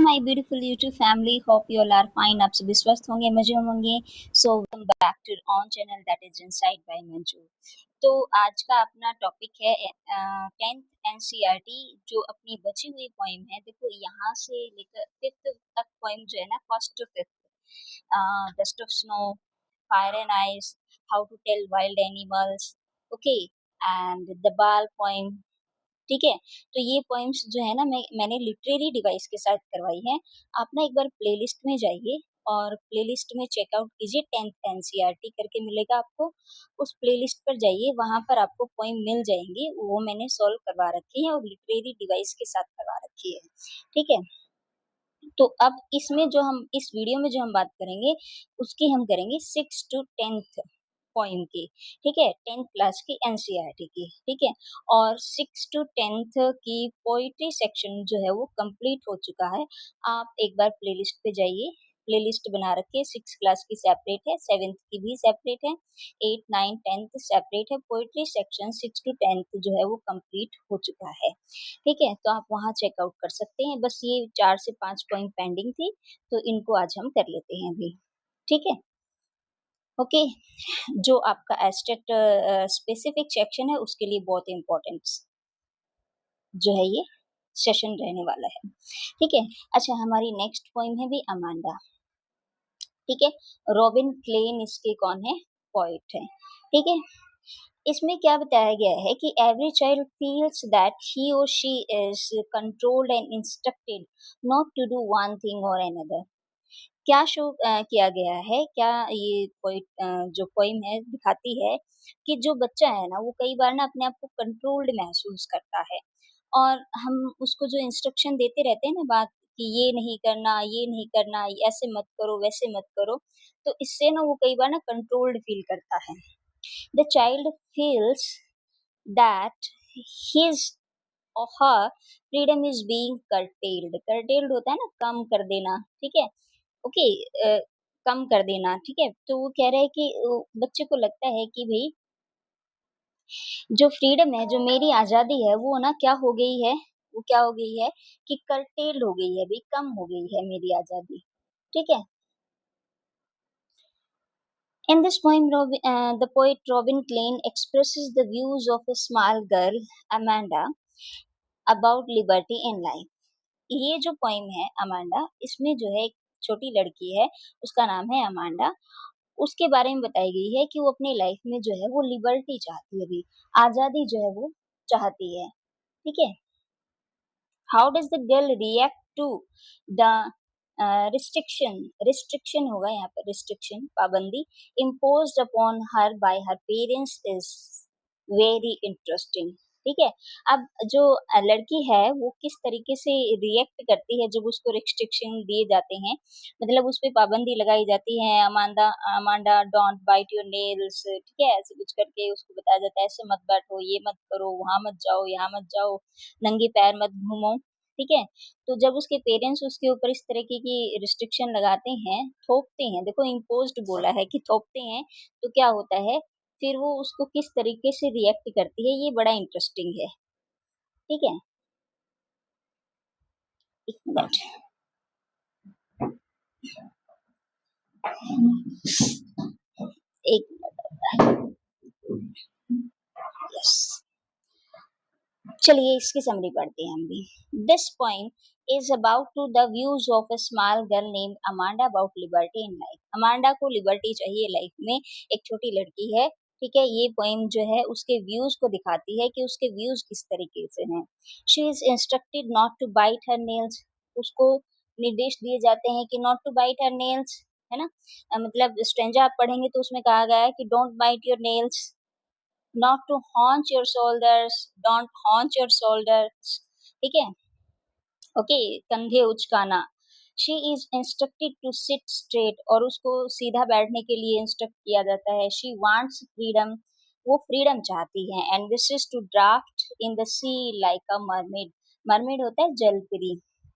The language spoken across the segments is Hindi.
My beautiful YouTube family, hope you all are fine. आप सभी स्वस्थ होंगे, मजे में होंगे। So welcome back to on channel that is inside by Manju. तो आज का अपना टॉपिक है 10th एनसीईआरटी, जो अपनी बची हुई पोइम है। देखो यहाँ से लेकर फिफ्थ तक पोइम जो है ना, first to fifth, dust of snow, fire and ice, how to tell wild animals, okay, and the ball poem. ठीक है, तो ये पोएम्स जो है ना, मैंने लिटरेरी डिवाइस के साथ करवाई है। आप ना एक बार प्लेलिस्ट में जाइए और प्लेलिस्ट में चेकआउट कीजिए, 10th एनसीईआरटी करके मिलेगा आपको। उस प्लेलिस्ट पर जाइए, वहाँ पर आपको पोएम मिल जाएंगी, वो मैंने सॉल्व करवा रखी है और लिटरेरी डिवाइस के साथ करवा रखी है। ठीक है, तो अब इसमें जो हम इस वीडियो में जो हम बात करेंगे, उसकी हम करेंगे 6 to 10th पोइम की। ठीक है, 10th क्लास की एनसीईआरटी की। ठीक है, और 6 to 10th की पोइट्री सेक्शन जो है वो कंप्लीट हो चुका है। आप एक बार प्लेलिस्ट पे जाइए, प्लेलिस्ट बना रखिए। 6 क्लास की सेपरेट है, 7th की भी सेपरेट है, 8, 9, 10th सेपरेट है। पोइट्री सेक्शन 6 to 10th जो है वो कंप्लीट हो चुका है। ठीक है, तो आप वहाँ चेकआउट कर सकते हैं। बस ये 4 से 5 पॉइंट पेंडिंग थी, तो इनको आज हम कर लेते हैं अभी। ठीक है, ओके। जो आपका एस्टेट स्पेसिफिक सेक्शन है, उसके लिए बहुत इम्पोर्टेंट जो है ये सेशन रहने वाला है। ठीक है, अच्छा, हमारी नेक्स्ट पोइम है भी अमांडा। ठीक है, रॉबिन क्लेन इसके कौन है, पोइट है। ठीक है, इसमें क्या बताया गया है कि every child feels that he और she is controlled and instructed not to do one thing और अनदर। क्या शो किया गया है, क्या ये जो पोइम है दिखाती है कि जो बच्चा है ना, वो कई बार ना अपने आप को कंट्रोल्ड महसूस करता है, और हम उसको जो इंस्ट्रक्शन देते रहते हैं ना, बात कि ये नहीं करना, ये नहीं करना, ऐसे मत करो, वैसे मत करो, तो इससे ना वो कई बार ना कंट्रोल्ड फील करता है। The child feels that his or her freedom is being curtailed। curtailed होता है ना, कम कर देना। ठीक है, ओके, कम कर देना। ठीक है, तो वो कह रहे हैं कि बच्चे को लगता है कि भाई जो फ्रीडम है, जो मेरी आज़ादी है, वो ना क्या हो गई है, वो क्या हो गई है कि कर्टेल हो गई है, भाई कम हो गई है मेरी आज़ादी। ठीक है, in this poem, the poet Robin Klein expresses the views of a small girl, Amanda, about liberty in life। ये जो पोइम है अमांडा, इसमें जो है एक छोटी लड़की है, उसका नाम है अमांडा। उसके बारे में बताई गई है कि वो अपनी लाइफ में जो है वो लिबर्टी चाहती है, भी आज़ादी जो है वो चाहती है। ठीक है, how does the girl react to the restriction, restriction होगा यहाँ पर, रिस्ट्रिक्शन पाबंदी, imposed upon her by her parents is very interesting. ठीक है, अब जो लड़की है वो किस तरीके से रिएक्ट करती है जब उसको रिस्ट्रिक्शन दिए जाते हैं, मतलब उस पे पाबंदी लगाई जाती है। Amanda Amanda don't bite your nails, ठीक है, ऐसे कुछ करके उसको बताया जाता है, ऐसे मत बैठो, ये मत करो, वहां मत जाओ, यहाँ मत जाओ, नंगे पैर मत घूमो। ठीक है, तो जब उसके पेरेंट्स उसके ऊपर इस तरीके की रिस्ट्रिक्शन लगाते हैं, थोपते हैं, देखो इम्पोज्ड बोला है कि थोपते हैं, तो क्या होता है फिर वो उसको किस तरीके से रिएक्ट करती है, ये बड़ा इंटरेस्टिंग है। ठीक है, एक मिनट, एक यस, चलिए इसकी समरी पढ़ते हैं हम भी। This point is about to the views of a small girl named Amanda about liberty in life. Amanda को लिबर्टी चाहिए लाइफ में, एक छोटी लड़की है। ठीक है, ये पोइम जो है उसके व्यूज को दिखाती है कि उसके व्यूज किस तरीके से हैं। She is instructed not to bite her nails, उसको निर्देश दिए जाते हैं कि not to bite her nails, है ना। मतलब स्ट्रेंजर आप पढ़ेंगे तो उसमें कहा गया है कि don't bite your nails, not to haunch your shoulders, don't haunch your shoulders। ठीक है, ओके, कंधे उचकाना। She is instructed to sit straight, और उसको सीधा बैठने के लिए इंस्ट्रक्ट किया जाता है। शी वांट्स फ्रीडम, वो फ्रीडम चाहती है। And this is to draft in the sea like a mermaid, mermaid होता है जलपरी।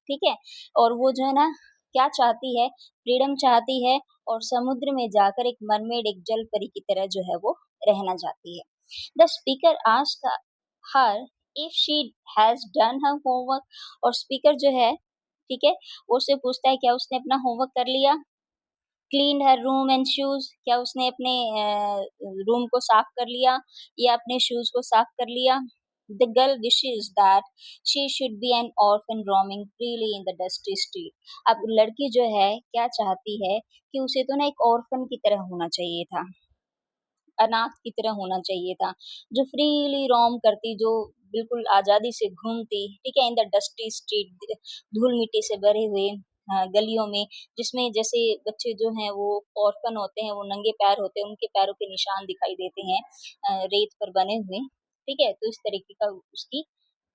ठीक है, और वो जो है ना क्या चाहती है, फ्रीडम चाहती है, और समुद्र में जाकर एक मरमेड, एक जलपरी की तरह जो है वो रहना चाहती है। The speaker asked her if she has done her homework, और स्पीकर जो है, ठीक है? वो उससे पूछता है क्या उसने अपना होमवर्क कर लिया? Cleaned her room and shoes, क्या उसने अपने रूम को साफ कर लिया या अपने शूज़ को साफ कर लिया? The girl wishes that she should be N orphan roaming freely in the dusty street. अब लड़की जो है क्या चाहती है कि उसे तो ना एक ऑर्फन की तरह होना चाहिए था, अनाथ की तरह होना चाहिए था, जो फ्रीली रोम करती, जो बिल्कुल आज़ादी से घूमती, ठीक है? इन द डस्टी स्ट्रीट, धूल-मिट्टी से भरे हुए गलियों में, जिसमें जैसे बच्चे जो हैं वो ऑर्फन होते हैं, वो नंगे पैर होते हैं, उनके पैरों के निशान दिखाई देते हैं रेत पर बने हुए, ठीक है? तो इस तरीके का उसकी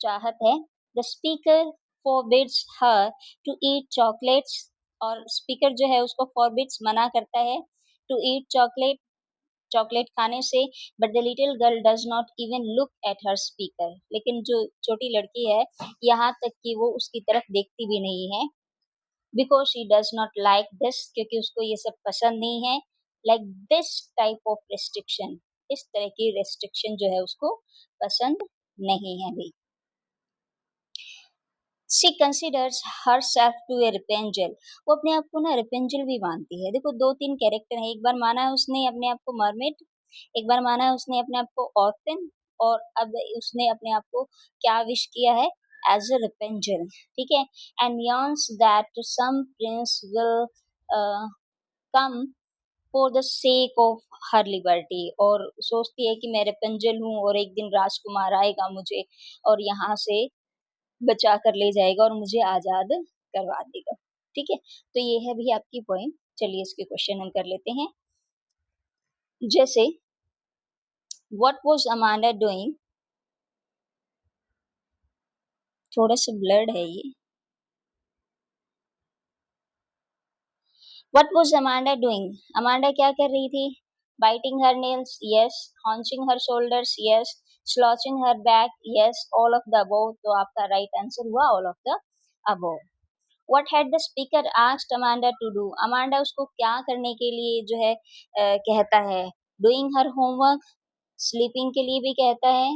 चाहत है। The speaker forbids her to eat chocolates, और स्पीकर जो है उसको फॉरबिड्स मना करता है टू ईट चॉकलेट खाने से, but the little girl does not even look at her speaker, लेकिन जो छोटी लड़की है यहाँ तक कि वो उसकी तरफ देखती भी नहीं है, because she does not like this, क्योंकि उसको ये सब पसंद नहीं है, like this type of restriction, इस तरह की रेस्ट्रिक्शन जो है उसको पसंद नहीं है भाई। She considers herself to a Rapunzel, वो अपने आप को ना रेपेंजल भी मानती है। देखो 2-3 कैरेक्टर हैं, एक बार माना है उसने अपने आप को मरमेड, एक बार माना है उसने अपने आप को ऑर्फन, और अब उसने अपने आप को क्या विश किया है? एज़ अ रेपेंजल, ठीक है? And yearns that some prince will come for the sake of her liberty, और सोचती है कि मैं रेपेंजल हूँ और एक दिन राजकुमार आएगा मुझे और यहाँ से बचा कर ले जाएगा और मुझे आज़ाद करवा देगा, ठीक है? तो ये है भी आपकी पॉइंट। चलिए इसके क्वेश्चन हम कर लेते हैं। जैसे व्हाट वाज़ अमांडा डूइंग, थोड़ा-सा ब्लर्ड है ये। What was Amanda doing? Amanda क्या कर रही थी? Biting her nails, yes. Hunching her shoulders, yes. Slouching her back, yes. All of the above, तो आपका राइट आंसर हुआ all of the above. What had the speaker asked Amanda to do? Amanda उसको क्या करने के लिए जो है कहता है? Doing her homework, sleeping के लिए भी कहता है,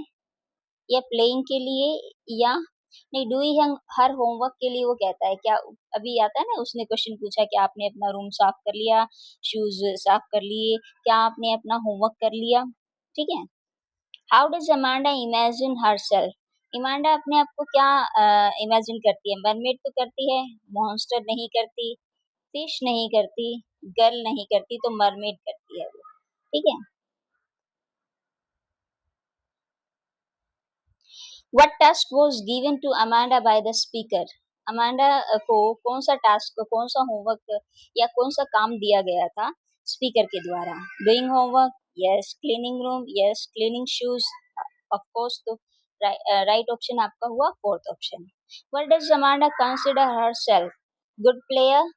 या playing के लिए, या नहीं, doing her homework के लिए वो कहता है क्या? अभी आता है ना, उसने क्वेश्चन पूछा कि आपने अपना रूम साफ कर लिया, शूज साफ कर लिए, क्या आपने अपना होमवर्क कर लिया, ठीक है? How does Amanda imagine herself? Amanda अपने आप को क्या इमेजिन करती है? मरमेड तो करती है, मॉन्स्टर नहीं करती, फिश नहीं करती, गर्ल नहीं करती, तो मरमेड करती है वो, ठीक है? What task was given to Amanda by the speaker? Amanda को कौन सा टास्क, कौन सा होमवर्क या कौन सा काम दिया गया था स्पीकर के द्वारा? Doing homework, yes. Cleaning room, yes. Cleaning shoes, of course, तो राइट ऑप्शन आपका हुआ fourth option. What does Amanda consider herself? Good player,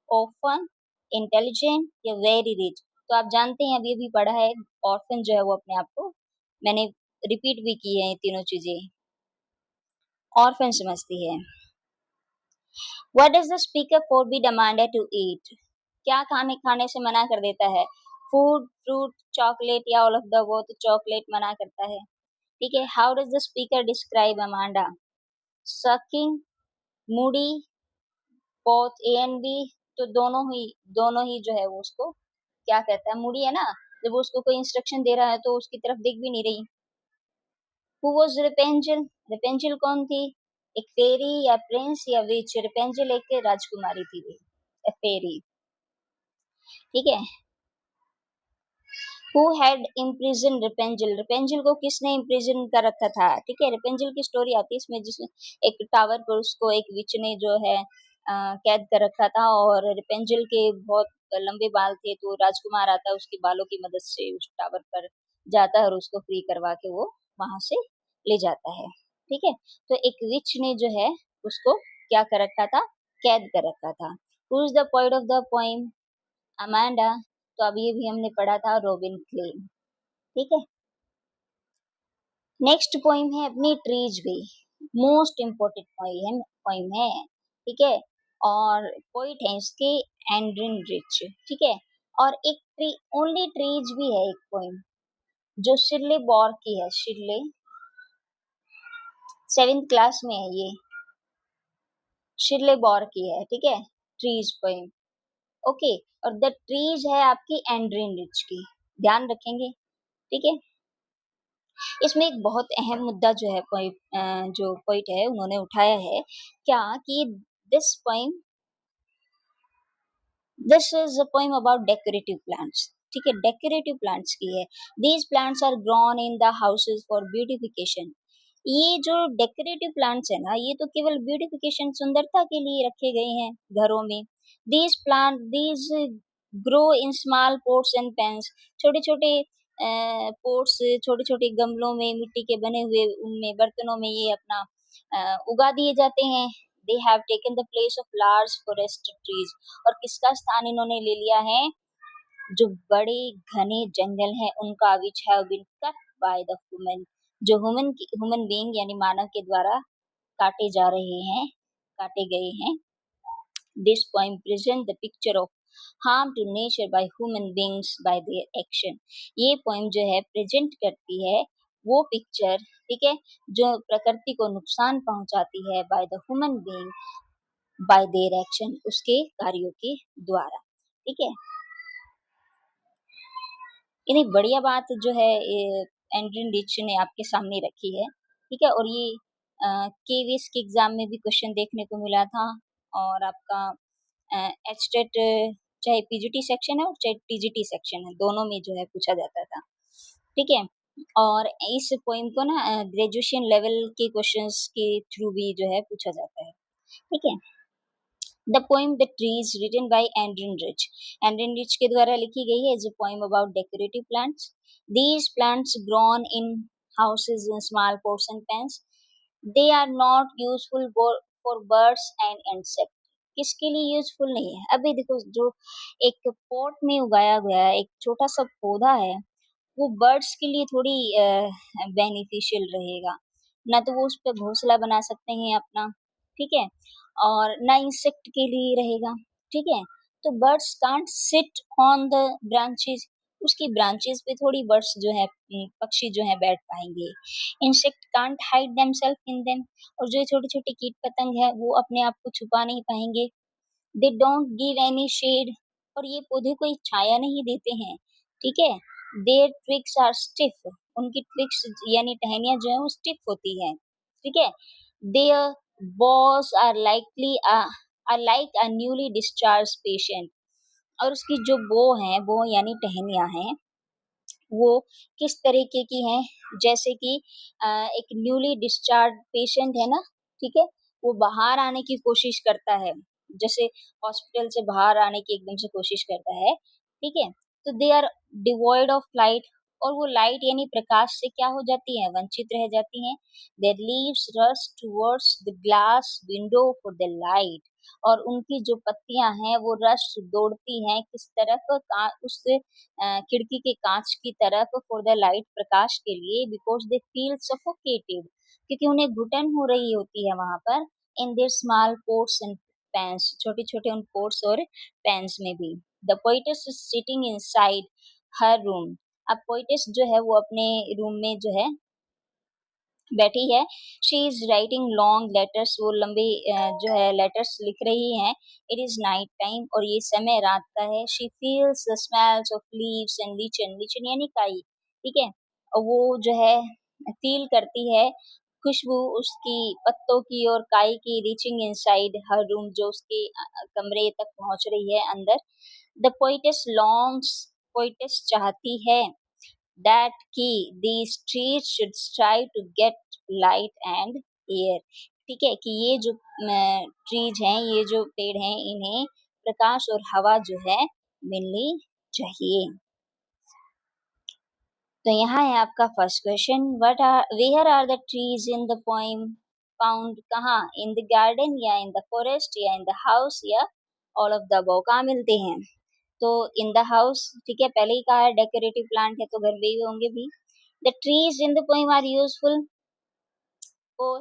orphan, intelligent, या वेरी रिच? तो आप जानते हैं अभी अभी पढ़ा है, ऑर्फन जो है वो अपने आप को, मैंने रिपीट भी की है ये तीनों चीजें, ऑर्फन समझती है। What does the speaker forbid Amanda to eat? क्या खाने खाने से मना कर देता है? फूड, फ्रूट, चॉकलेट, या ऑल ऑफ द वो, तो चॉकलेट मना करता है, ठीक है? How does the speaker describe Amanda? Sulking, moody, both A and B, तो दोनों ही जो है वो उसको क्या कहता है? मूडी है ना, जब वो उसको कोई इंस्ट्रक्शन दे रहा है तो उसकी तरफ देख भी नहीं रही। Who was रेपेंजल? रेपेंजल कौन थी? एक फेरी या प्रिंस या विच? रेपेंजल एक राजकुमारी थी, भी फेरी, ठीक है? Who had imprison Rapunzel? Rapunzel को किसने इम्प्रिजन कर रखा था, ठीक है? रेपेंजल की स्टोरी आती है इसमें, जिसमें एक टावर पर उसको एक विच ने जो है कैद कर रखा था, और रेपेंजल के बहुत लंबे बाल थे, तो राजकुमार आता है उसके बालों की मदद से उस टावर पर जाता है और उसको फ्री करवा के वो वहां से ले जाता है, ठीक है? तो एक विच ने जो है उसको क्या कर रखा था? कैद कर रखा था। Who is the point of the poem? Amanda. तो अब ये भी हमने पढ़ा था, रोबिन क्लेन, ठीक है? नेक्स्ट पोइम है अपनी ट्रीज भी, मोस्ट इम्पोर्टेंट पोइम है, ठीक है? और पोइट है इसके एंड्रिन रिच, ठीक है? और एक ट्री, ओनली ट्रीज भी है एक पोइम जो शिरले बॉर की है, शिरले, 7th क्लास में है ये, शिरले बौर की है, ठीक है? Trees poem, okay. और द ट्रीज़ है आपकी एंड्रिन रिच की, ध्यान रखेंगे, ठीक है? इसमें एक बहुत अहम मुद्दा जो है जो पोएट है उन्होंने उठाया है, क्या कि this poem this is a poem about decorative plants, ठीक है? डेकोरेटिव प्लांट्स की है। These plants are grown in the houses for beautification. ये जो डेकोरेटिव प्लांट्स है ना, ये तो केवल ब्यूटिफिकेशन सुंदरता के लिए रखे गए हैं घरों में। These grow in small pots and pans. छोटे छोटे पोट्स, छोटे छोटे गमलों में मिट्टी के बने हुए उनमें बर्तनों में ये अपना उगा दिए जाते हैं। They have taken the place of large forest trees. और किसका स्थान इन्होंने ले लिया है? जो बड़े घने जंगल हैं उनका, which have been cut by the human, जो ह्यूमन बीइंग यानी मानव के द्वारा काटे जा रहे हैं, काटे गए हैं। This poem present the picture of harm to nature by human beings by their action. ये पोएम जो है प्रेजेंट करती है वो पिक्चर, ठीक है, जो प्रकृति को नुकसान पहुंचाती है bye the human being bye their action, उसके कार्यों के द्वारा, ठीक है। इतनी बढ़िया बात जो है एंड्रिन रिच ने आपके सामने रखी है, ठीक है। और ये केवीएस के एग्जाम में भी क्वेश्चन देखने को मिला था। और आपका एचटेट, चाहे पीजीटी सेक्शन है और चाहे टीजीटी सेक्शन है, दोनों में जो है पूछा जाता था, ठीक है। और इस पोइम को ना ग्रेजुएशन लेवल के क्वेश्चंस के थ्रू भी जो है पूछा जाता है, ठीक है। The poem the trees written by Adrienne Rich, Adrienne Rich के द्वारा लिखी गई है, is a poem about decorative plants. These plants grown in houses in small pots and pans. They are not useful for birds and insect. किसके लिए यूजफुल नहीं है? अभी देखो, जो एक पॉट में उगाया गया एक छोटा सा पौधा है, वो बर्ड्स के लिए थोड़ी बेनिफिशियल रहेगा। ना तो वो उस पे घोंसला बना सकते हैं अपना, ठीक है, और ना इंसेक्ट के लिए रहेगा, ठीक है। तो birds can't sit on the branches, उसकी ब्रांचेस पे थोड़ी बर्ड्स जो है पक्षी जो है बैठ पाएंगे। Insect can't hide themselves in them, और जो छोटे छोटे कीट पतंग है वो अपने आप को छुपा नहीं पाएंगे। They don't give any shade, और ये पौधे को छाया नहीं देते हैं, ठीक है। देयर ट्विग्स आर स्टिफ, उनकी ट्विग्स यानी टहनियां जो है वो स्टिफ होती है, ठीक है। Their boughs are like a newly discharge patient, और उसकी जो बो है, बो यानी टहनियां हैं, वो किस तरीके की हैं? जैसे कि एक न्यूली डिस्चार्ज पेशेंट है ना, ठीक है, वो बाहर आने की कोशिश करता है, जैसे हॉस्पिटल से बाहर आने की एकदम से कोशिश करता है, ठीक है। तो they are devoid of light, और वो लाइट यानी प्रकाश से क्या हो जाती है? वंचित रह जाती हैं। There leaves rush towards the glass window for the light, और उनकी जो पत्तियां हैं वो रश दौड़ती हैं किस तरफ? उस खिड़की के कांच की तरफ, फॉर द लाइट, प्रकाश के लिए, बिकॉज दे फील सफोकेटेड, क्योंकि उन्हें घुटन हो रही होती है वहां पर। In there small pots and pans, छोटे छोटे उन पोट्स और पैंस में भी। The poetess is sitting inside her room. अब पोइटेस जो है वो अपने रूम में जो है बैठी है। She is writing long letters, वो लंबे जो है लेटर्स लिख रही हैं। इट इज नाइट टाइम, और ये समय रात का है। She feels the smells of leaves and lichen, lichen यानी काई, ठीक है। और वो जो है फील करती है खुशबू उसकी पत्तों की और काई की, रीचिंग इनसाइड हर रूम, जो उसके कमरे तक पहुंच रही है अंदर। द पोइटेस लॉन्ग्स, पोइटेस चाहती है that कि these trees should strive to get light and air, ठीक है, कि ये जो ट्रीज हैं, ये जो पेड़ हैं, इन्हें प्रकाश और हवा जो है मिलनी चाहिए। तो यहाँ है आपका first question, what are where are the trees in the poem found? कहाँ? इन द गार्डन, या इन द फॉरेस्ट, या इन द हाउस, या ऑल ऑफ द अबव? कहाँ मिलते हैं? तो इन द हाउस, ठीक है, पहले ही कहा है डेकोरेटिव प्लांट है तो घर में ही होंगे भी। The trees in the poem are useful, और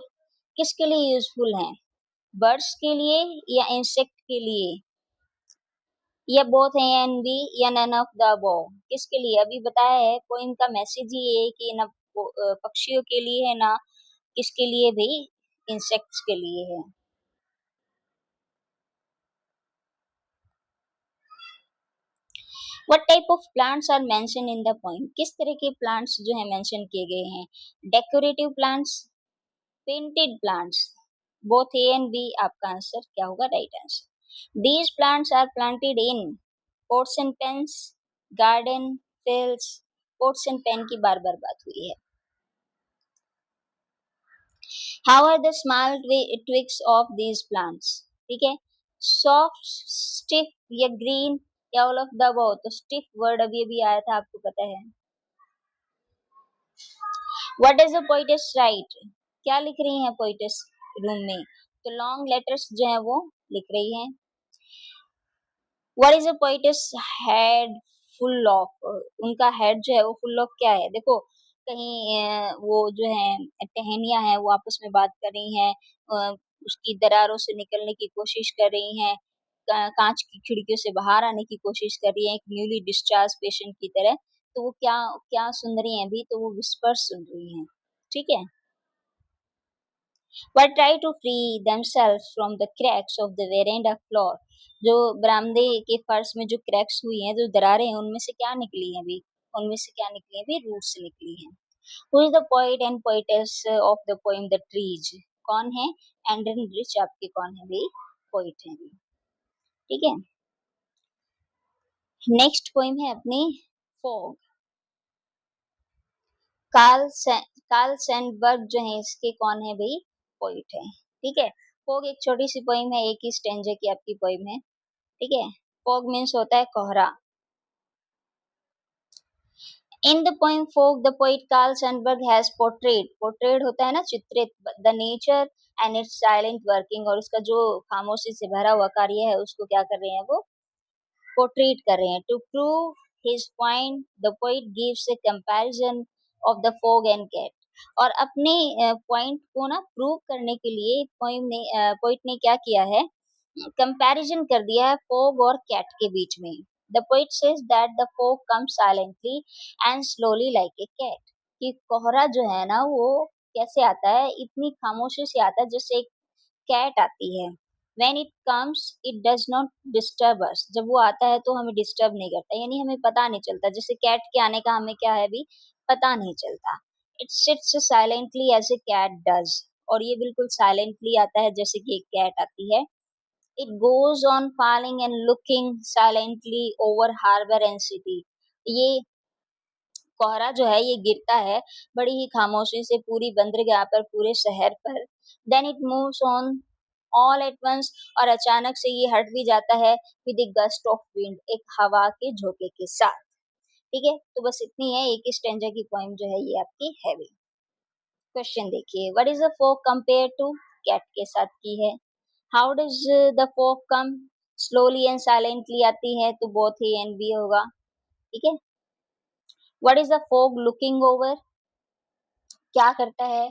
किसके लिए यूजफुल हैं? बर्ड्स के लिए या इंसेक्ट के लिए, या बोथ हैं एंड बी, या नन ऑफ द अबव? किसके लिए? अभी बताया है पोएम का मैसेज ही ये है कि ना पक्षियों के लिए है, ना किसके लिए भी, इंसेक्ट्स के लिए है। What type of plants are mentioned in the poem? किस तरह के plants जो है mention किए गए हैं? Decorative plants, painted plants, both A and B आपका आंसर क्या होगा? Right answer. These plants are planted in pots and pans, garden, fields. pots and pan की बार बार बात हुई है. How are the small twigs of these plants? ठीक है, soft, stiff या green या all of the above. तो stiff word अभी अभी आया था, आपको पता है. What does the poetess write? क्या लिख रही हैं poetess रूम में? तो long letters जो है वो लिख रही हैं. What is the poetess head full of? उनका head जो है वो full of क्या है? देखो, कहीं वो जो है टहनियाँ हैं वो आपस में बात कर रही हैं, उसकी दरारों से निकलने की कोशिश कर रही हैं, कांच की खिड़कियों से बाहर आने की कोशिश कर रही हैं एक न्यूली डिस्चार्ज पेशेंट की तरह. तो वो क्या क्या सुन रही हैं अभी? तो वो विस्पर्स सुन रही हैं. ठीक है. But try to free themselves from the cracks of the veranda floor. जो बरामदे के फर्श में जो क्रैक्स हुई हैं, जो दरारें हैं, उनमें से क्या निकली हैं अभी? उनमें से क्या निकली हैं अभी? रूट्स निकली हैं. Who is the poet and poetess of the poem The Trees? कौन है? एंडन रिच आपके कौन है भाई? पोइट हैं भी. ठीक है. नेक्स्ट पोइम है अपनी फॉग. कार्ल सैंडबर्ग जो है इसके कौन है भाई? पोइट है. ठीक है. फॉग एक छोटी सी पोइम है, एक ही स्टेंजा की आपकी पोइम है. ठीक है. फॉग मीन्स होता है कोहरा. In the poem fog the poet Karl Sandberg has portrayed होता है ना, चित्रित, the nature and it's silent working, और उसका जो खामोशी से भरा हुआ कार्य है उसको क्या कर रहे हैं वो? पोर्ट्रेट कर रहे हैं. To prove his point the poet gives a comparison of the fog and cat. और अपने पॉइंट को ना प्रूव करने के लिए पोइट ने क्या किया है? कंपैरिजन कर दिया है फॉग और कैट के बीच में. The poet says that the fog comes silently and slowly like a cat. कि कोहरा जो है ना वो कैसे आता है? इतनी खामोशी से आता है जैसे एक कैट आती है. When it comes, it does not disturb us. जब वो आता है तो हमें डिस्टर्ब नहीं करता, यानी हमें पता नहीं चलता. जैसे कैट के आने का हमें क्या है अभी? पता नहीं चलता. It sits silently as a cat does. और ये बिल्कुल साइलेंटली आता है जैसे कि एक कैट आती है. It goes on falling and looking silently over harbor and city. ये कोहरा जो है ये गिरता है बड़ी ही खामोशी से पूरी बंदरगाह पर, पूरे शहर पर. Then it moves on all at once, और अचानक से ये हट भी जाता है with a gust of wind, एक हवा के झोंके के साथ. ठीक है. तो बस इतनी है, एक स्टेंजा की पोएम जो है ये आपकी हैवी. क्वेश्चन देखिए, what is the fog compare to? Cat के साथ की है. How does the fog come? Slowly and silently आती है, तो बोथ ए एंड बी होगा. ठीक है. What is the fog looking over? क्या करता है?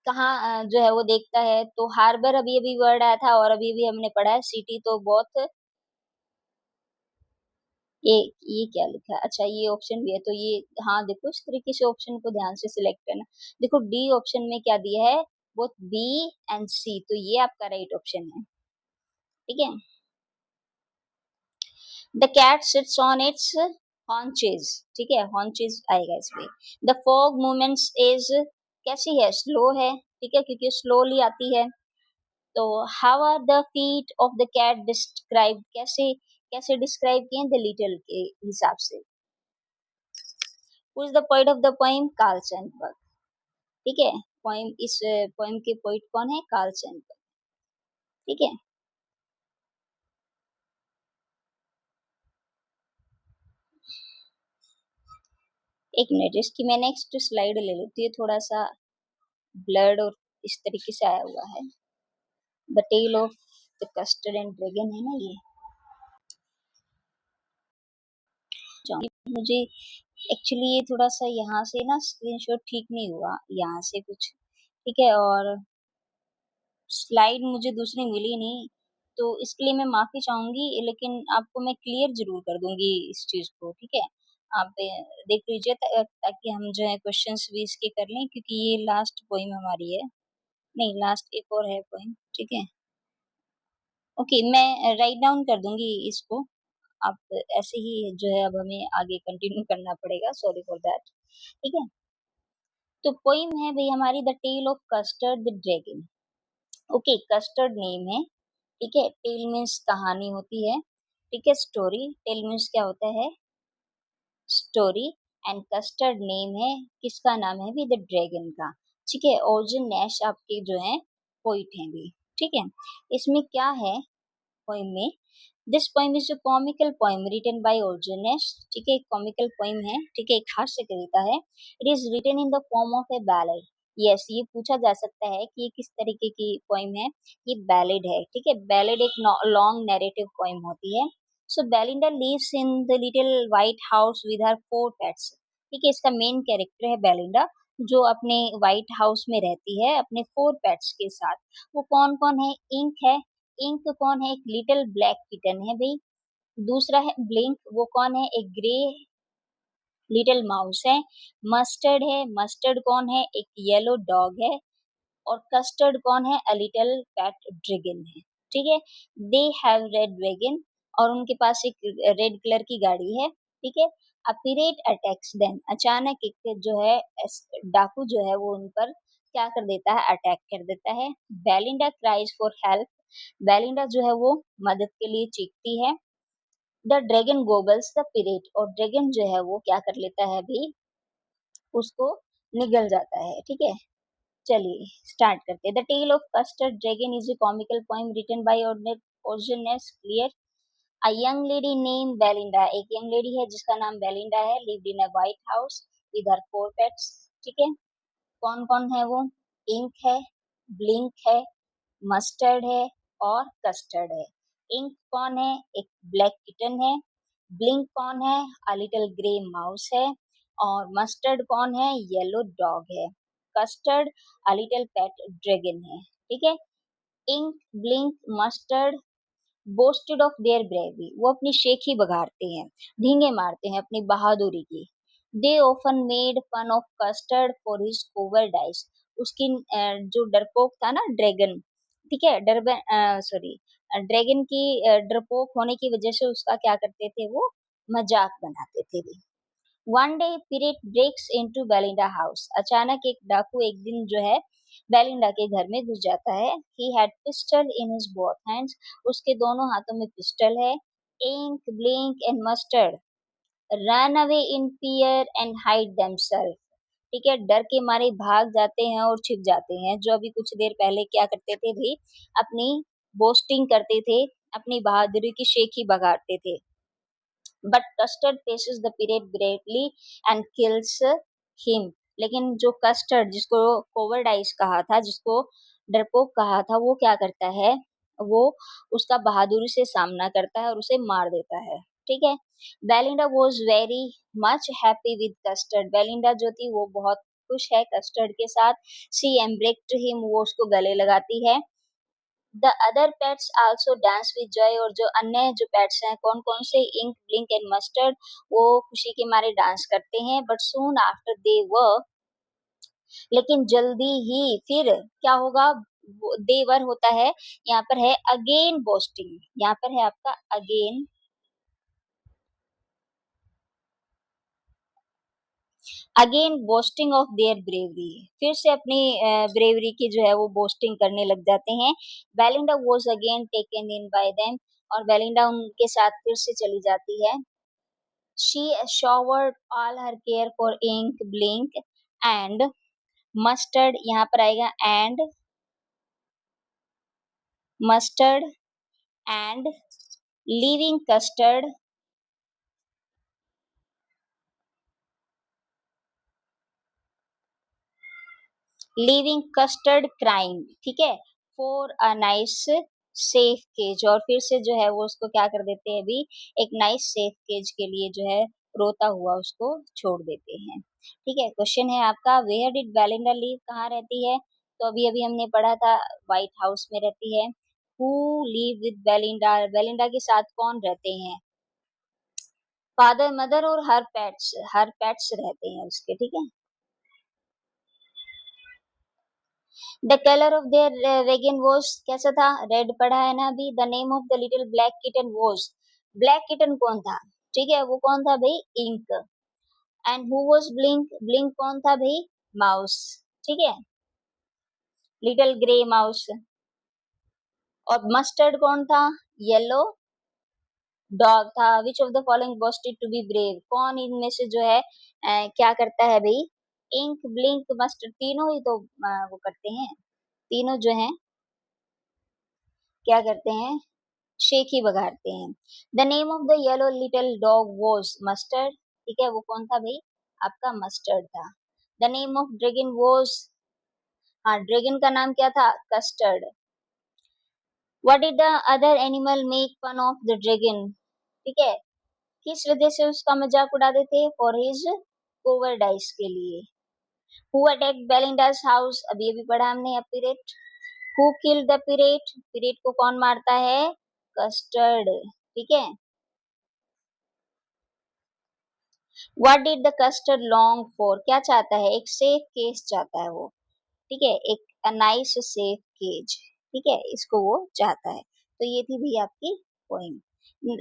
कहाँ जो है वो देखता है? तो हार्बर अभी अभी वर्ड आया था और अभी भी हमने पढ़ा है. सिटी तो बहुत. ये क्या लिखा है? अच्छा, ये ऑप्शन भी है तो ये, हाँ देखो इस तरीके से ऑप्शन को ध्यान से सिलेक्ट करना. देखो डी ऑप्शन में क्या दिया है? बोथ बी एंड सी, तो ये आपका राइट ऑप्शन है. ठीक है. The cat sits on its haunches. ठीक है, हॉन्चेस आएगा इसमें. द फॉग मूवमेंट्स इज कैसी है? स्लो है. ठीक है, क्योंकि स्लोली आती है. तो how are the feet of the cat describe? कैसे कैसे डिस्क्राइब किए? द लिटिल के हिसाब से. Who is the poet of the poem? Carl Sandburg. ठीक है. पोएम, इस पोएम के पोएट कौन है? Carl Sandburg. ठीक है. एक मिनट, इसकी मैं नेक्स्ट स्लाइड ले लेती हूँ. थोड़ा सा ब्लड और इस तरीके से आया हुआ है. The tale of the Custard and dragon है ना ये. मुझे एक्चुअली ये थोड़ा सा यहाँ से ना स्क्रीनशॉट ठीक नहीं हुआ, यहाँ से कुछ. ठीक है. और स्लाइड मुझे दूसरी मिली नहीं, तो इसके लिए मैं माफ़ी चाहूँगी, लेकिन आपको मैं क्लियर ज़रूर कर दूँगी इस चीज़ को. ठीक है. आप देख लीजिए ताकि हम जो है क्वेश्चंस भी इसके कर लें, क्योंकि ये लास्ट पोएम हमारी है. नहीं, लास्ट एक और है पोएम. ठीक है. ओके, मैं राइट डाउन कर दूँगी इसको. आप ऐसे ही जो है अब हमें आगे कंटिन्यू करना पड़ेगा, सॉरी फॉर दैट। ठीक है? तो पोइम है भई हमारी the tale of Custard the dragon. Okay, Custard name है, ठीक है? टेल मीन्स कहानी होती है, ठीक है? स्टोरी, टेल मीन्स क्या होता है? स्टोरी। एंड कस्टर्ड नेम है, किसका नाम है भी? द ड्रैगन का, ठीक है? ओरिजिन नैश आपके जो है पोइट हैं भी, ठीक है? इसमें क्या है पोइम में? This poem is a comical poem written by origin Nash, ठीक है? एक कॉमिकल पोइम है, ठीक है? एक हास्य कविता है। It is written in the form of a ballad. Yes, ये पूछा जा सकता है कि ये किस तरीके की पोइम है? ये बैलेड है, ठीक है? बैलेड एक लॉन्ग नैरेटिव पोइम होती है। So Belinda lives in the little white house with her four pets. ठीक है, इसका मेन कैरेक्टर है बेलिंडा, जो अपने व्हाइट हाउस में रहती है अपने फोर पेट्स के साथ। वो कौन कौन है? इंक है। इंक कौन है? एक लिटिल ब्लैक किटन है भाई। दूसरा है ब्लिंक, वो कौन है? एक ग्रे लिटिल माउस है। मस्टर्ड है, मस्टर्ड कौन है? एक येलो डॉग है। और कस्टर्ड कौन है? अ लिटिल पेट ड्रैगन है, ठीक है? दे हैव रेड ड्रैगन, और उनके पास एक रेड कलर की गाड़ी है, ठीक है? अ पिरेट अटैक्स देम, अचानक एक जो है डाकू जो है वो उन पर क्या कर देता है? अटैक कर देता है। Belinda cries for help, Belinda जो है वो मदद के लिए चीखती है। The dragon Goebbels the pirate, और ड्रैगन जो है वो क्या कर लेता है भी? उसको निगल जाता है, ठीक है? चलिए स्टार्ट करते हैं। The tale of custard dragon is a comical poem written by origins clear. A young lady name Belinda, एक यंग लेडी है जिसका नाम बेलिंडा है, lived in a white house with her four pets, ठीक है? कौन कौन है वो? इंक है, ब्लिंक है, मस्टर्ड है और कस्टर्ड है। इंक कौन है? एक ब्लैक किटन है। ब्लिंक कौन है? अ लिटिल ग्रे माउस है। और मस्टर्ड कौन है? येलो डॉग है। Custard a little pet dragon है, ठीक है? Ink, Blink, Mustard boasted of their bravery, वो अपनी शेखी बघाड़ते हैं, ढींगे मारते हैं अपनी बहादुरी की। They often made fun of custard for his cowardice, उसकी जो डरपोक था ना ड्रैगन, ठीक है? सॉरी, ड्रैगन की डरपोक होने की वजह से उसका क्या करते थे वो? मजाक बनाते थे भी। One day pirate breaks into Belinda house, अचानक एक डाकू एक दिन जो है बेलिंडा के घर में घुस जाता है। He had pistol in his both hands, उसके दोनों हाथों में पिस्टल है। Ink, Blink and Mustard run away in fear and hide themselves, ठीक है? डर के मारे भाग जाते हैं और छिप जाते हैं, जो अभी कुछ देर पहले क्या करते थे भी? अपनी बोस्टिंग करते थे, अपनी बहादुरी की शेखी बघाड़ते थे। But custard faces the period greatly and kills him, लेकिन जो कस्टर्ड, जिसको कोवर्डाइस कहा था, जिसको डरपोक कहा था, वो क्या करता है? वो उसका बहादुरी से सामना करता है और उसे मार देता है, ठीक है? Belinda was very much happy with custard, Belinda जो थी वो बहुत खुश है कस्टर्ड के साथ। सी एम्ब्रेक्ड हिम, वो उसको गले लगाती है। The other pets also dance with Joy, और जो अन्य जो पेट्स हैं कौन कौन से? इंक, ब्लिंक एंड मस्टर्ड, वो खुशी के मारे डांस करते हैं। बट सून आफ्टर दे वर, लेकिन जल्दी ही फिर क्या होगा? देवर होता है, यहाँ पर है अगेन बोस्टिंग, यहाँ पर है आपका again, again boasting of their bravery, फिर से अपनी ब्रेवरी की जो है वो बोस्टिंग करने लग जाते हैं। Belinda was again taken in by them, और बेलिंडा उनके साथ फिर से चली जाती है। She showered all her care for ink, blink and mustard, यहाँ पर आएगा and mustard and leaving custard, leaving custard crying, ठीक है? for a nice safe cage, और फिर से जो है वो उसको क्या कर देते हैं अभी? एक nice safe cage के लिए जो है रोता हुआ उसको छोड़ देते हैं, ठीक है? क्वेश्चन है आपका, वेयर डिड बेलिंडा लिव, कहाँ रहती है? तो अभी अभी हमने पढ़ा था व्हाइट हाउस में रहती है। Who live with Belinda, Belinda के साथ कौन रहते हैं? फादर, मदर और हर पेट्स रहते हैं उसके, ठीक है? The colour of their wagon was, कैसा था? रेड पढ़ा है ना अभी। The name of the little black kitten was, black kitten कौन था? ठीक है, वो कौन था भाई? Ink. And who was Blink? Blink कौन था भाई? माउस। ठीक है, लिटिल ग्रे माउस। और मस्टर्ड कौन था? येलो डॉग था। Which of the following wanted to be brave? कौन इनमें से जो है क्या करता है भाई? इंक, ब्लिंक, मस्टर्ड, तीनों ही तो वो करते हैं, तीनों जो हैं क्या करते हैं? शेख ही बघाड़ते हैं। The name of the yellow little dog was Mustard. ठीक है, वो कौन था भाई? आपका मस्टर्ड था। The name of dragon was, हाँ ड्रैगन का नाम क्या था? Custard. What did the other animal make fun of the dragon? ठीक है, किस वजह से उसका मजाक उड़ाते थे? फॉर हिज कोवर्डाइस के लिए। Who attacked Belinda's house? अभी अभी पढ़ा हमने, pirate. Who killed the pirate? Pirate को कौन मारता है? कस्टर्ड। ठीक है, what did the custard long for? क्या चाहता है? एक सेफ केज चाहता है वो। ठीक है, एक नाइस सेफ केज। ठीक है, इसको वो चाहता है। तो ये थी भी आपकी पोइम।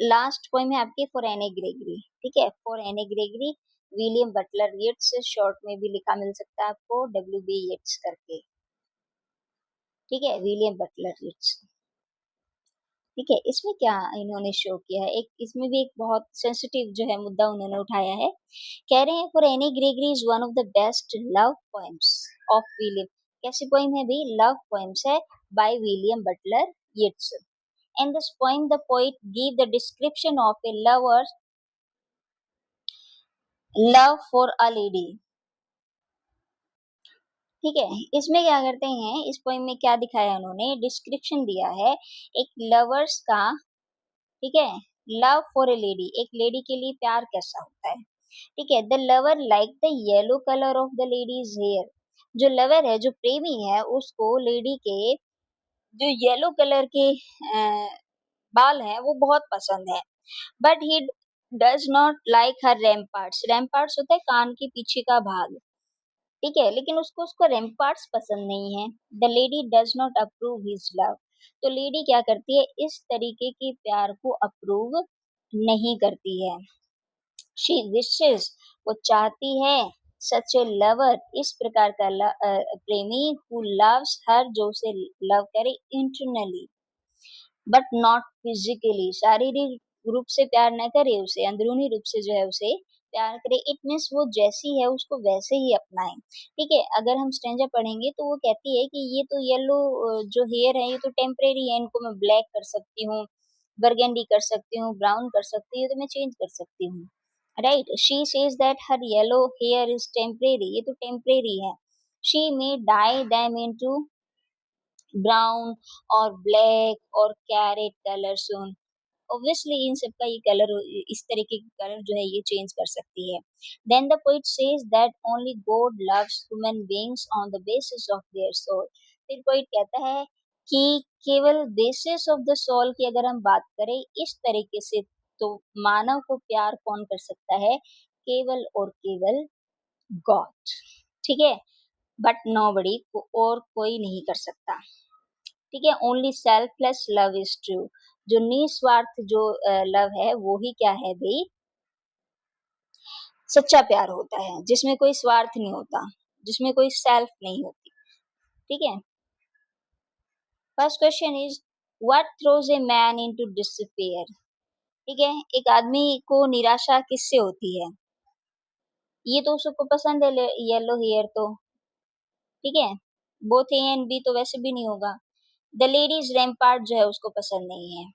लास्ट पोइम है आपकी फॉर एनी ग्रेगरी। ठीक है, for Anne Gregory William Butler Yeats, short में भी लिखा मिल सकता है आपको WB येट्स करके। ठीक है, विलियम बटलर येट्स। ठीक है, इसमें क्या इन्होंने शो किया है, एक इसमें भी एक बहुत सेंसिटिव जो है मुद्दा उन्होंने उठाया है। कह रहे हैं for Anne Gregory is one of the best love poems of William. कैसी पोइम है भाई? लव पोएम्स है by William Butler Yeats. In this poem, the poet gave the description of a lover's love for a lady. ठीक है, इसमें क्या करते हैं, इस पोइम में क्या दिखाया उन्होंने? डिस्क्रिप्शन दिया है एक लवर्स का। ठीक है, लव फॉर ए लेडी, एक लेडी के लिए प्यार कैसा होता है। ठीक है, the lover like the yellow colour of the lady's hair. जो लवर है, जो प्रेमी है, उसको लेडी के जो येलो कलर के बाल हैं वो बहुत पसंद है। But he does not like her ramparts. Ramparts होता है कान के पीछे का भाग। ठीक है, लेकिन उसको उसका रैम्पार्ट्स पसंद नहीं है। The lady does not approve his love. तो लेडी क्या करती है? इस तरीके के प्यार को अप्रूव नहीं करती है। शी विशेस, वो चाहती है, सच ए लवर, इस प्रकार का प्रेमी, हु लव्स हर, जो उसे लव करे इंटरनली बट नॉट फिजिकली, शारीरिक रूप से प्यार न करे उसे, अंदरूनी रूप से जो है उसे प्यार करे। इट मीन्स वो जैसी है उसको वैसे ही अपनाए। ठीक है, अगर हम स्टैंजा पढ़ेंगे तो वो कहती है कि ये तो येलो जो हेयर है ये तो टेम्परेरी है, इनको मैं ब्लैक कर सकती हूँ, बर्गेंडी कर सकती हूँ, ब्राउन कर सकती हूँ, तो मैं चेंज कर सकती हूँ। Right, she says that her yellow hair is temporary, ये तो टेम्परेरी है। She may dye them into brown और ब्लैक और कैरेट कलर सून। ऑब्वियसली इन सब का ये कलर, इस तरीके के कलर जो है ये चेंज कर सकती है। Then the poet says that only God loves human beings on the basis of their soul. फिर पोइट कहता है कि केवल बेसिस ऑफ द सोल की अगर हम बात करें इस तरीके से, तो मानव को प्यार कौन कर सकता है? केवल और केवल गॉड। ठीक है, बट नोबडी, और कोई नहीं कर सकता। ठीक है, only selfless love is true. जो निस्वार्थ जो लव है वो ही क्या है भाई? सच्चा प्यार होता है, जिसमें कोई स्वार्थ नहीं होता, जिसमें कोई सेल्फ नहीं होती। ठीक है, first question is what throws a man into despair. ठीक है, एक आदमी को निराशा किससे होती है? ये तो उसको पसंद है येलो हेयर तो। ठीक है, बोथ ए एंड बी तो वैसे भी नहीं होगा। द लेडीज रैम्पार्ट जो है उसको पसंद नहीं है।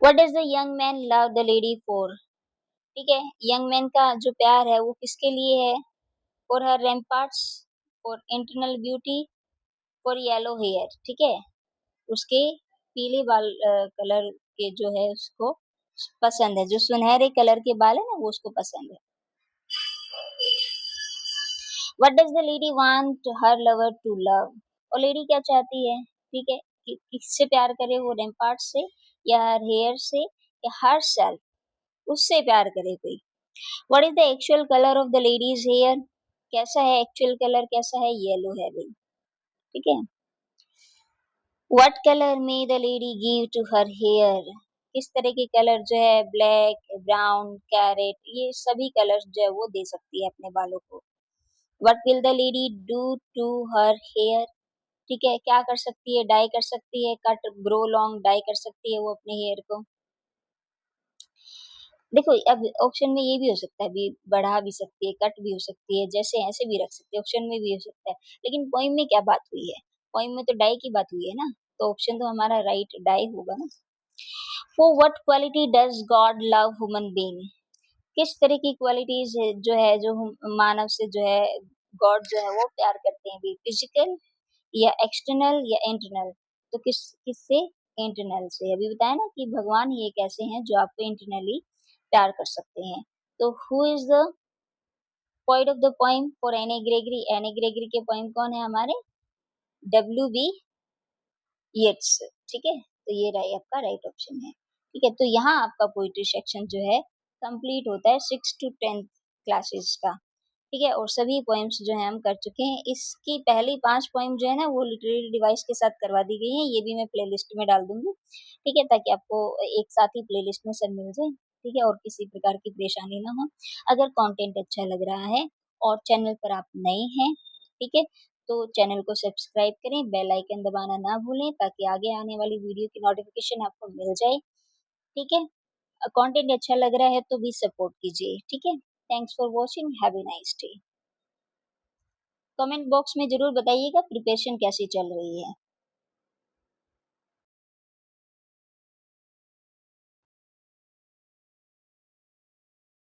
What does the young man love the lady for? ठीक है, यंग मैन का जो प्यार है वो किसके लिए है? For her ramparts, for internal beauty, for yellow hair. ठीक है, उसके पीले बाल कलर के जो है उसको पसंद है, जो सुनहरे कलर के बाल है ना वो उसको पसंद है। What does the lady want her lover to love? और लेडी क्या चाहती है? ठीक है, कि किससे प्यार करे वो? रैम्पार्ट से, या हर हेयर से, या हर सेल्फ, उससे प्यार करे कोई। What is the actual colour of the lady's hair? कैसा है एक्चुअल कलर? कैसा है? येलो है भाई। ठीक है, व्हाट कलर में the lady give to her hair? किस तरह के कलर जो है ब्लैक, ब्राउन, कैरेट ये सभी कलर्स जो है वो दे सकती है अपने बालों को। What will the lady do to her hair? ठीक है, क्या कर सकती है? डाई कर सकती है, कट, ग्रो लॉन्ग डाई कर सकती है वो अपने हेयर को। देखो अब ऑप्शन में ये भी हो सकता है, भी बढ़ा भी सकती है, कट भी हो सकती है, जैसे ऐसे भी रख सकती है, ऑप्शन में भी हो सकता है। लेकिन पोइम में क्या बात हुई है? पोइम में तो डाई की बात हुई है ना, तो ऑप्शन तो हमारा राइट डाई होगा ना। For what quality does God love human being? किस तरह की क्वालिटीज जो मानव से जो है गॉड जो है वो प्यार करते हैं, भी फिजिकल या एक्सटर्नल या इंटरनल? तो किससे? इंटरनल से। अभी बताया ना कि भगवान ही एक ऐसे हैं जो आपको इंटरनली प्यार कर सकते हैं। तो who is the poet of the poem for Anne Gregory? Any Gregory के पोएम कौन है हमारे? W.B. येट्स। ठीक है, तो ये रहा आपका राइट ऑप्शन है। ठीक है, तो यहाँ आपका पोइट्री सेक्शन जो है कंप्लीट होता है 6 to 10 क्लासेस का। ठीक है, और सभी पोएम्स जो हैं हम कर चुके हैं। इसकी पहली 5 पोएम जो है ना वो लिटरेरी डिवाइस के साथ करवा दी गई हैं, ये भी मैं प्लेलिस्ट में डाल दूँगी। ठीक है, ताकि आपको एक साथ ही प्लेलिस्ट में सब मिल जाए। ठीक है, और किसी प्रकार की परेशानी ना हो। अगर कंटेंट अच्छा लग रहा है और चैनल पर आप नए हैं, ठीक है, तो चैनल को सब्सक्राइब करें, बेल आइकन दबाना ना भूलें ताकि आगे आने वाली वीडियो की नोटिफिकेशन आपको मिल जाए। ठीक है, कंटेंट अच्छा लग रहा है तो भी सपोर्ट कीजिए। ठीक है, thanks for watching, have a nice day. Comment box में ज़रूर बताइएगा प्रिपरेशन कैसी चल रही है।